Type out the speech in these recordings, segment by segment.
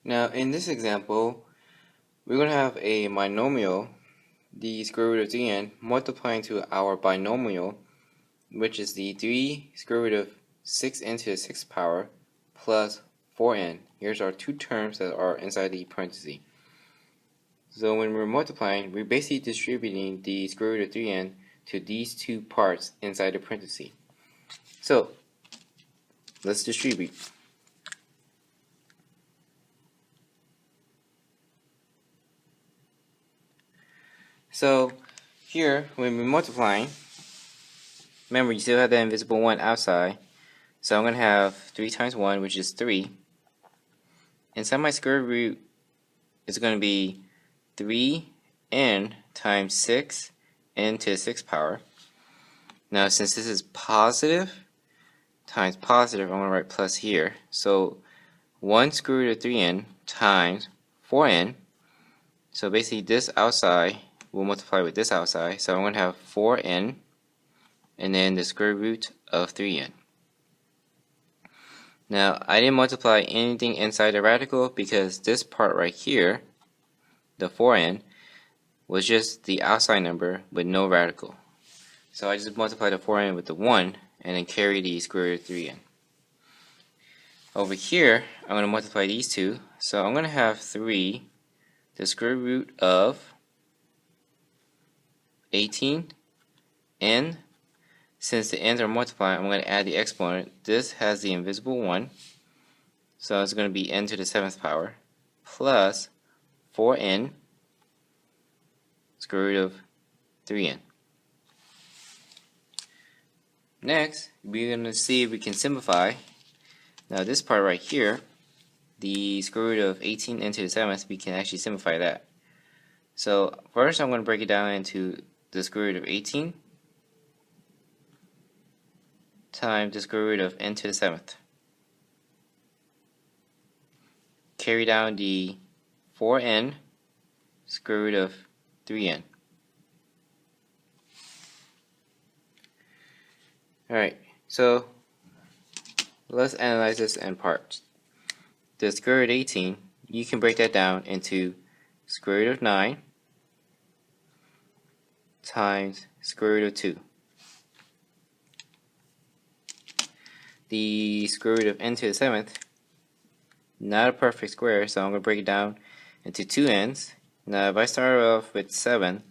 Now in this example, we're going to have a monomial, the square root of 3n, multiplying to our binomial, which is the 3 square root of 6n to the 6th power plus 4n. Here's our two terms that are inside the parenthesis. So when we're multiplying, we're basically distributing the square root of 3n to these two parts inside the parenthesis. So let's distribute. So here, when we're multiplying, remember you still have that invisible 1 outside. So I'm going to have 3 times 1, which is 3. Inside my square root is going to be 3n times 6n to the 6th power. Now since this is positive times positive, I'm going to write plus here. So 1 square root of 3n times 4n. So basically this outside will multiply with this outside. So I'm going to have 4n and then the square root of 3n. Now I didn't multiply anything inside the radical because this part right here, the 4n, was just the outside number with no radical. So I just multiply the 4n with the 1 and then carry the square root of 3n. Over here, I'm going to multiply these two. So I'm going to have 3, the square root of 18, and since the n's are multiplying, I'm going to add the exponent. This has the invisible 1, so it's going to be n to the 7th power, plus 4n, square root of 3n. Next, we're going to see if we can simplify. Now this part right here, the square root of 18n to the 7th, we can actually simplify that. So first I'm going to break it down into the square root of 18 times the square root of n to the 7th. Carry down the 4n square root of 3n. Alright, so let's analyze this in parts. The square root of 18, you can break that down into square root of 9 times square root of 2. The square root of n to the 7th, not a perfect square, so I'm going to break it down into 2 n's. Now if I start off with 7,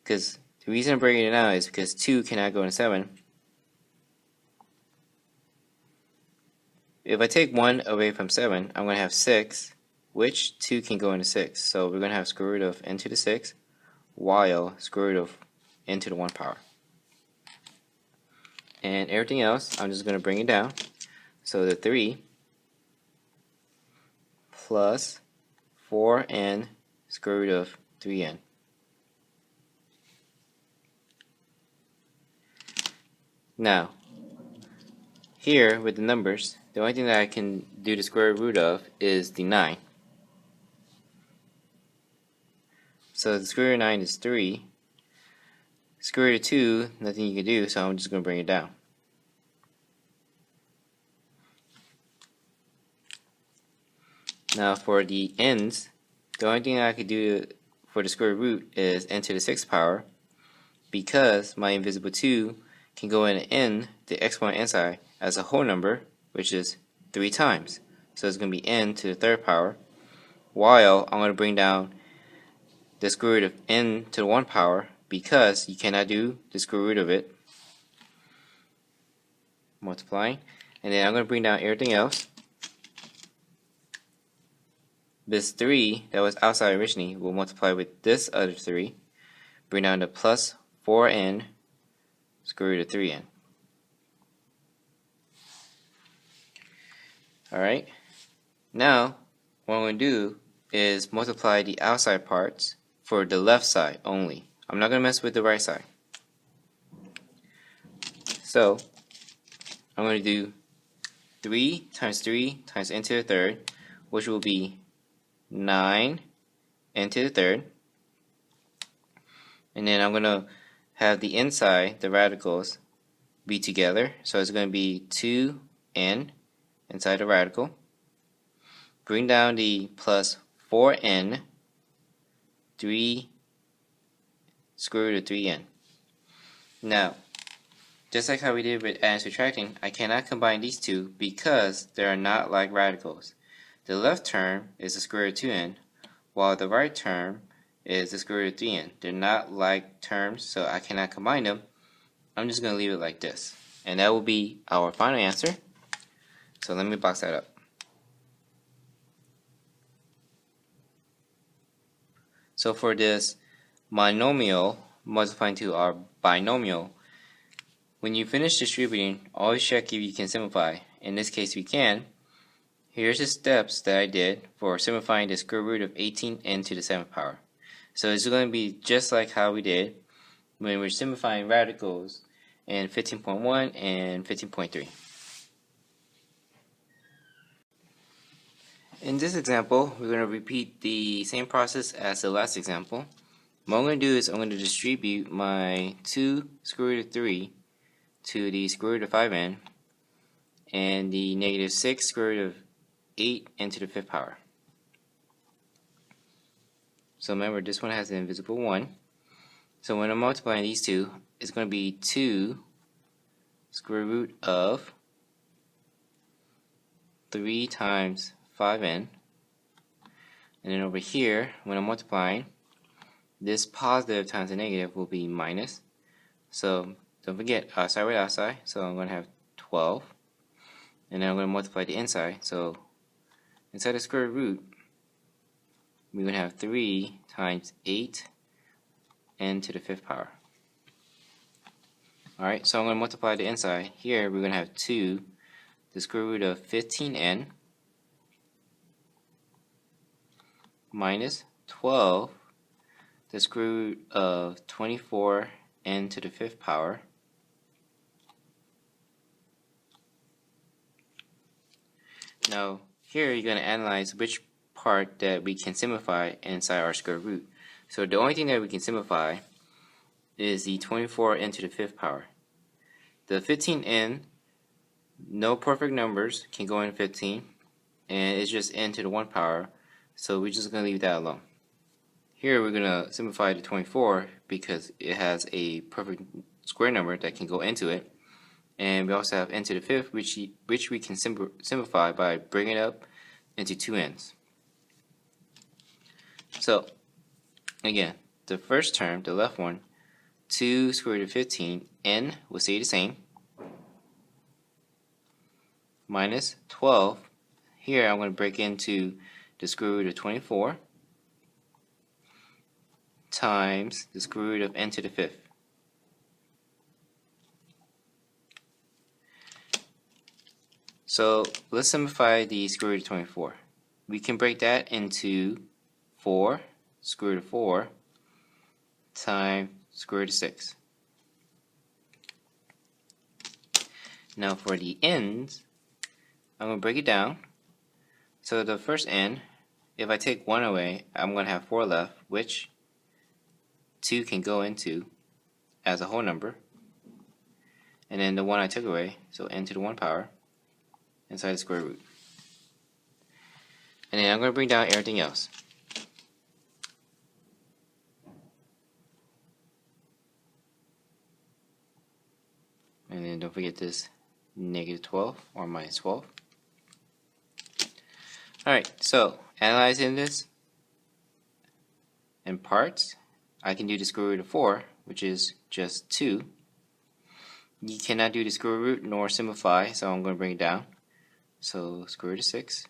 because the reason I'm breaking it down is because 2 cannot go into 7. If I take 1 away from 7, I'm going to have 6, which 2 can go into 6. So we're going to have square root of n to the 6, while square root of n to the 1 power. And everything else, I'm just going to bring it down. So the 3 plus 4n square root of 3n. Now, here with the numbers, the only thing that I can do the square root of is the 9. So the square root of 9 is 3. Square root of 2, nothing you can do, so I'm just going to bring it down. Now for the n's, the only thing I could do for the square root is n to the 6th power, because my invisible 2 can go in n, the exponent inside, as a whole number, which is 3 times. So it's going to be n to the 3rd power, while I'm going to bring down the square root of n to the 1 power, because you cannot do the square root of it, multiplying, and then I'm going to bring down everything else. This 3 that was outside originally will multiply with this other 3, bring down to plus 4n square root of 3n. Alright, now what I'm going to do is multiply the outside parts for the left side only. I'm not going to mess with the right side. So I'm going to do 3 times n to the 3rd, which will be 9 n to the 3rd. And then I'm going to have the inside, the radicals, be together. So it's going to be 2n inside the radical. bring down the plus 4n 3 square root of 3n. Now, just like how we did with adding and subtracting, I cannot combine these two because they are not like radicals. The left term is the square root of 2n, while the right term is the square root of 3n. They're not like terms, so I cannot combine them. I'm just going to leave it like this. And that will be our final answer. So let me box that up. So for this monomial multiplying to our binomial, when you finish distributing, always check if you can simplify. In this case, we can. Here's the steps that I did for simplifying the square root of 18n to the 7th power. So it's going to be just like how we did when we're simplifying radicals in 15.1 and 15.3. In this example, we're going to repeat the same process as the last example. What I'm going to do is I'm going to distribute my 2 square root of 3 to the square root of 5n and the negative 6 square root of 8n to the 5th power. So remember, this one has an invisible 1. So when I'm multiplying these two, it's going to be 2 square root of 3 times 5n. And then over here, when I'm multiplying, this positive times the negative will be minus. So don't forget, outside with outside. So I'm going to have 12. And then I'm going to multiply the inside. So inside the square root, we're going to have 3 times 8n to the 5th power. Alright, so I'm going to multiply the inside. Here we're going to have 2, the square root of 15n minus 12, the square root of 24n to the 5th power, now here you're going to analyze which part that we can simplify inside our square root. So the only thing that we can simplify is the 24n to the 5th power. The 15n, no perfect numbers can go in 15, and it's just n to the 1 power, so we're just going to leave that alone. Here we're going to simplify the 24 because it has a perfect square number that can go into it. And we also have n to the 5th, which we can simplify by bringing it up into 2 n's. So, again, the first term, the left one, 2 square root of 15, n will stay the same, minus 12. Here I'm going to break into the square root of 24 times the square root of n to the 5th. So let's simplify the square root of 24. We can break that into 4 square root of 4 times square root of 6. Now for the n's, I'm going to break it down. So the first n, if I take 1 away, I'm going to have 4 left, which 2 can go into as a whole number. And then the 1 I took away, so n to the 1 power, inside the square root. And then I'm going to bring down everything else. And then don't forget this negative 12 or minus 12. Alright, so analyzing this in parts, I can do the square root of 4, which is just 2. You cannot do the square root nor simplify, so I'm going to bring it down. So square root of 6.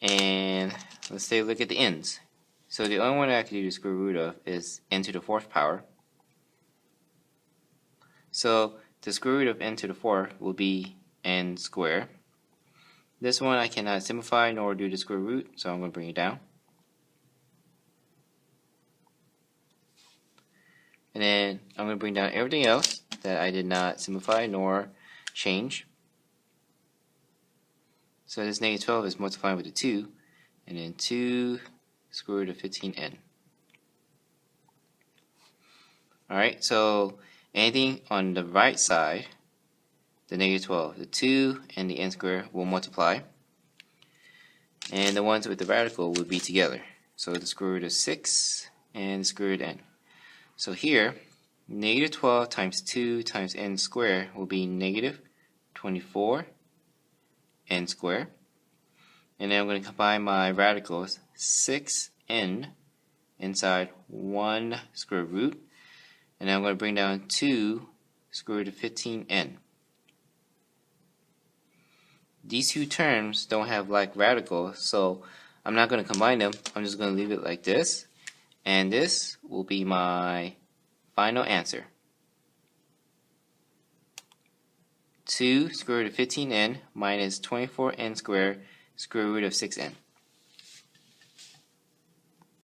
And let's take a look at the n's. So the only one that I can do the square root of is n to the 4th power. So the square root of n to the 4th will be n squared. This one I cannot simplify nor do the square root, so I'm going to bring it down. And then I'm going to bring down everything else that I did not simplify nor change. So this negative 12 is multiplying with the 2, and then 2 square root of 15n. Alright, so anything on the right side the negative 12. The 2 and the n squared will multiply, and the ones with the radical will be together. So the square root of 6 and the square root of n. So here, negative 12 times 2 times n squared will be negative 24 n squared. And then I'm going to combine my radicals, 6n inside 1 square root, and then I'm going to bring down 2 square root of 15n. These two terms don't have like radicals, so I'm not going to combine them. I'm just going to leave it like this, and this will be my final answer. 2 square root of 15n minus 24n squared square root of 6n.